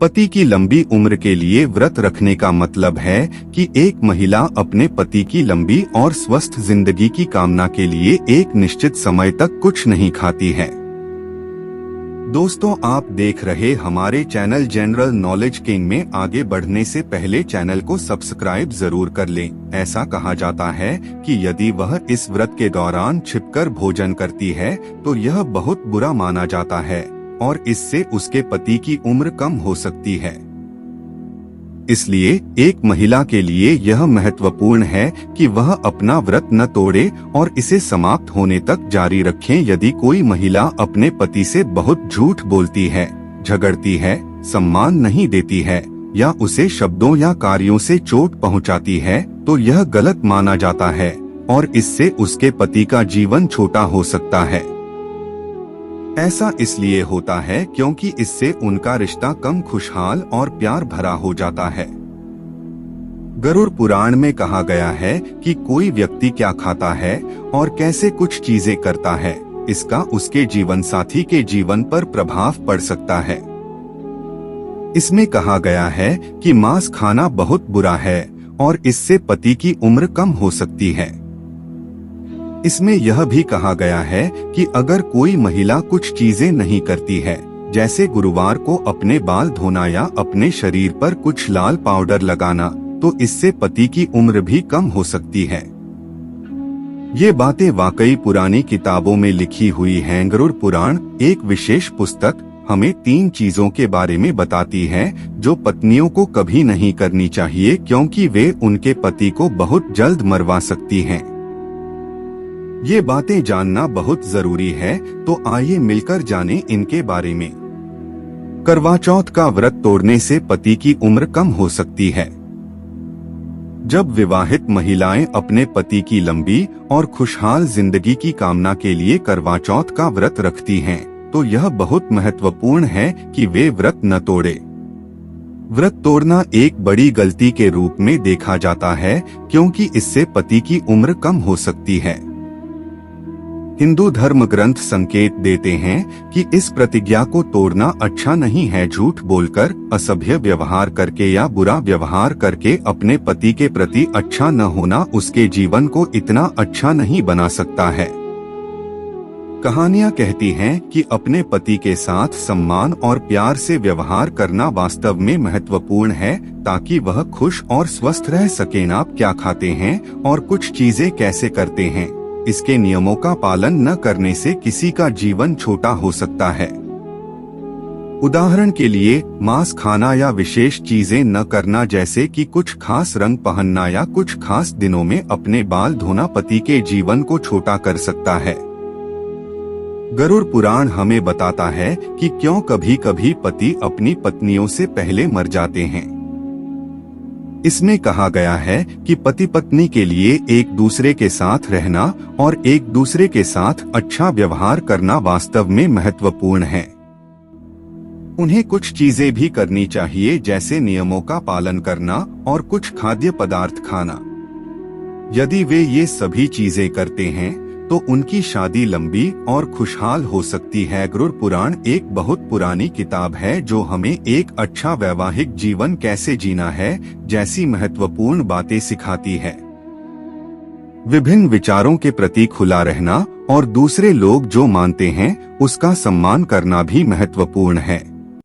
पति की लंबी उम्र के लिए व्रत रखने का मतलब है कि एक महिला अपने पति की लंबी और स्वस्थ जिंदगी की कामना के लिए एक निश्चित समय तक कुछ नहीं खाती है। दोस्तों, आप देख रहे हमारे चैनल जनरल नॉलेज किंग में आगे बढ़ने से पहले चैनल को सब्सक्राइब जरूर कर लें। ऐसा कहा जाता है कि यदि वह इस व्रत के दौरान छिपकर भोजन करती है तो यह बहुत बुरा माना जाता है और इससे उसके पति की उम्र कम हो सकती है। इसलिए एक महिला के लिए यह महत्वपूर्ण है कि वह अपना व्रत न तोड़े और इसे समाप्त होने तक जारी रखें। यदि कोई महिला अपने पति से बहुत झूठ बोलती है, झगड़ती है, सम्मान नहीं देती है या उसे शब्दों या कार्यों से चोट पहुंचाती है तो यह गलत माना जाता है और इससे उसके पति का जीवन छोटा हो सकता है। ऐसा इसलिए होता है क्योंकि इससे उनका रिश्ता कम खुशहाल और प्यार भरा हो जाता है। गरुड़ पुराण में कहा गया है कि कोई व्यक्ति क्या खाता है और कैसे कुछ चीजें करता है, इसका उसके जीवन साथी के जीवन पर प्रभाव पड़ सकता है। इसमें कहा गया है कि मांस खाना बहुत बुरा है और इससे पति की उम्र कम हो सकती है। इसमें यह भी कहा गया है कि अगर कोई महिला कुछ चीजें नहीं करती है, जैसे गुरुवार को अपने बाल धोना या अपने शरीर पर कुछ लाल पाउडर लगाना, तो इससे पति की उम्र भी कम हो सकती है। ये बातें वाकई पुरानी किताबों में लिखी हुई हैं। गरुड़ पुराण एक विशेष पुस्तक हमें 3 चीजों के बारे में बताती है जो पत्नियों को कभी नहीं करनी चाहिए क्योंकि वे उनके पति को बहुत जल्द मरवा सकती हैं। ये बातें जानना बहुत जरूरी है, तो आइए मिलकर जानें इनके बारे में। करवा चौथ का व्रत तोड़ने से पति की उम्र कम हो सकती है। जब विवाहित महिलाएं अपने पति की लंबी और खुशहाल जिंदगी की कामना के लिए करवा चौथ का व्रत रखती हैं, तो यह बहुत महत्वपूर्ण है कि वे व्रत न तोड़े। व्रत तोड़ना एक बड़ी गलती के रूप में देखा जाता है क्योंकि इससे पति की उम्र कम हो सकती है। हिंदू धर्म ग्रंथ संकेत देते हैं कि इस प्रतिज्ञा को तोड़ना अच्छा नहीं है। झूठ बोलकर, असभ्य व्यवहार करके या बुरा व्यवहार करके अपने पति के प्रति अच्छा न होना उसके जीवन को इतना अच्छा नहीं बना सकता है। कहानियां कहती हैं कि अपने पति के साथ सम्मान और प्यार से व्यवहार करना वास्तव में महत्वपूर्ण है ताकि वह खुश और स्वस्थ रह सकें। आप क्या खाते हैं और कुछ चीजें कैसे करते हैं, इसके नियमों का पालन न करने से किसी का जीवन छोटा हो सकता है। उदाहरण के लिए, मांस खाना या विशेष चीजें न करना जैसे कि कुछ खास रंग पहनना या कुछ खास दिनों में अपने बाल धोना पति के जीवन को छोटा कर सकता है। गरुड़ पुराण हमें बताता है कि क्यों कभी कभी पति अपनी पत्नियों से पहले मर जाते हैं। इसमें कहा गया है कि पति पत्नी के लिए एक दूसरे के साथ रहना और एक दूसरे के साथ अच्छा व्यवहार करना वास्तव में महत्वपूर्ण है। उन्हें कुछ चीजें भी करनी चाहिए जैसे नियमों का पालन करना और कुछ खाद्य पदार्थ खाना। यदि वे ये सभी चीजें करते हैं तो उनकी शादी लंबी और खुशहाल हो सकती है। गरुड़ पुराण एक बहुत पुरानी किताब है जो हमें एक अच्छा वैवाहिक जीवन कैसे जीना है जैसी महत्वपूर्ण बातें सिखाती है। विभिन्न विचारों के प्रति खुला रहना और दूसरे लोग जो मानते हैं उसका सम्मान करना भी महत्वपूर्ण है।